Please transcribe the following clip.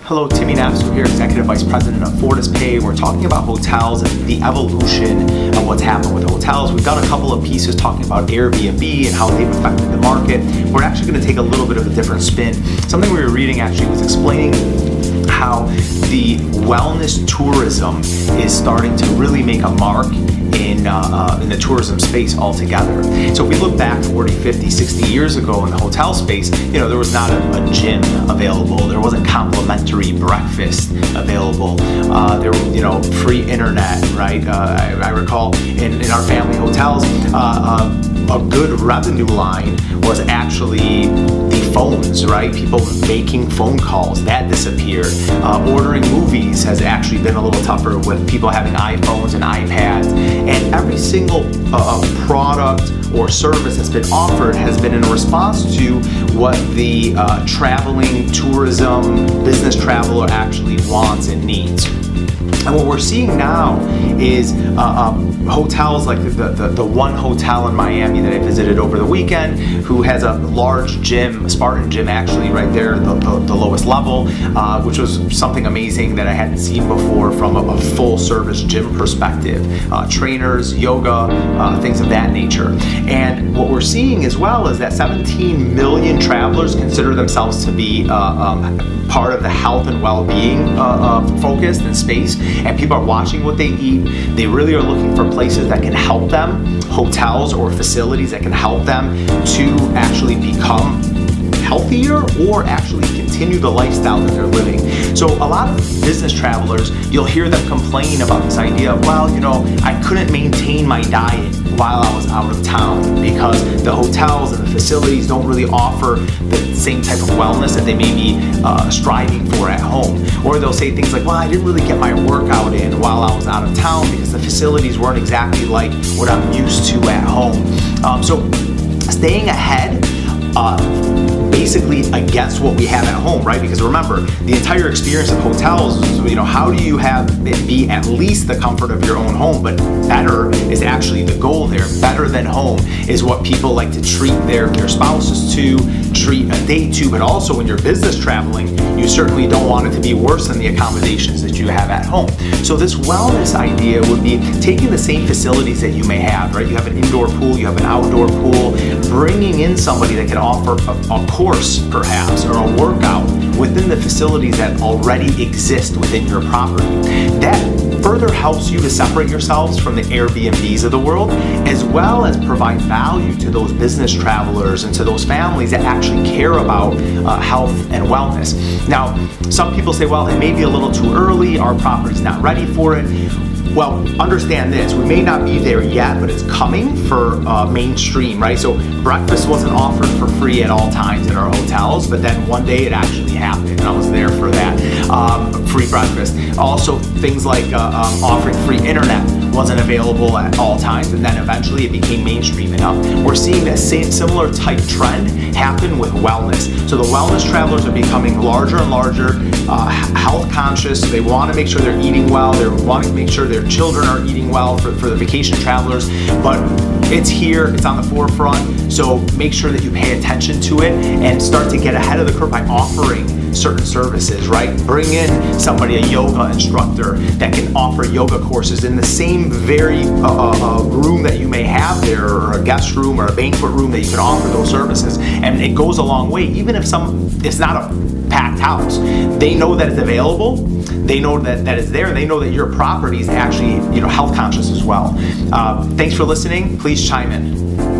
Hello, Timmy Nafso here, Executive Vice President of FortisPay. We're talking about hotels and the evolution of what's happened with hotels. We've done a couple of pieces talking about Airbnb and how they've affected the market. We're actually going to take a little bit of a different spin. Something we were reading actually was explaining how the wellness tourism is starting to really make a mark in the tourism space altogether. So if we look back 40, 50, 60 years ago in the hotel space, there was not a gym available. There wasn't complimentary breakfast available. There were, free internet, right? I recall in our family hotels, a good revenue line was actually the phones, right? People making phone calls, that disappeared. Ordering movies has actually been a little tougher with people having iPhones and iPads. And every single product or service that's been offered has been in response to what the traveling tourism business traveler actually wants and needs. And what we're seeing now is hotels like the one hotel in Miami that I visited over the weekend, who has a large gym, a Spartan gym actually right there, the lowest level, which was something amazing that I hadn't seen before from a full service gym perspective. Trainers, yoga, things of that nature. And what we're seeing as well is that 17 million travelers consider themselves to be part of the health and well-being focused and space, and people are watching what they eat. They really are looking for places that can help them, hotels or facilities that can help them to actually become healthier or actually continue the lifestyle that they're living. So a lot of business travelers, you'll hear them complain about this idea of, well, I couldn't maintain my diet while I was out of town because the hotels and the facilities don't really offer the same type of wellness that they may be striving for at home. Or they'll say things like, well, I didn't really get my workout in while I was out of town because the facilities weren't exactly like what I'm used to at home. So staying ahead basically against what we have at home, right? Because remember, the entire experience of hotels is, how do you have it be at least the comfort of your own home, but better is actually the goal there. Better than home is what people like to treat their spouses to, treat a date to, but also when you're business traveling, you certainly don't want it to be worse than the accommodations that you have at home. So this wellness idea would be taking the same facilities that you may have, right? You have an indoor pool, you have an outdoor pool, bringing in somebody that can offer a course perhaps or a workout within the facilities that already exist within your property. That further helps you to separate yourselves from the Airbnbs of the world, as well as provide value to those business travelers and to those families that actually care about health and wellness. Now, some people say, well, it may be a little too early, our property's not ready for it. Well, understand this, we may not be there yet, but it's coming for mainstream, right? So breakfast wasn't offered for free at all times in our hotels, but then one day it actually happened, and I was there for that, free breakfast. Also, things like offering free internet wasn't available at all times, and then eventually it became mainstream enough. We're seeing that same similar type trend happen with wellness. So the wellness travelers are becoming larger and larger, health conscious. They want to make sure they're eating well. They're wanting to make sure their children are eating well for the vacation travelers. But it's here, it's on the forefront. So make sure that you pay attention to it and start to get ahead of the curve by offering certain services, right? Bring in somebody, a yoga instructor that can offer yoga courses in the same very room that you may have there, or a guest room or a banquet room that you can offer those services. And it goes a long way, even if it's not a packed house. They know that it's available, they know that it's there, and they know that your property is actually health conscious as well. Thanks for listening. Please chime in.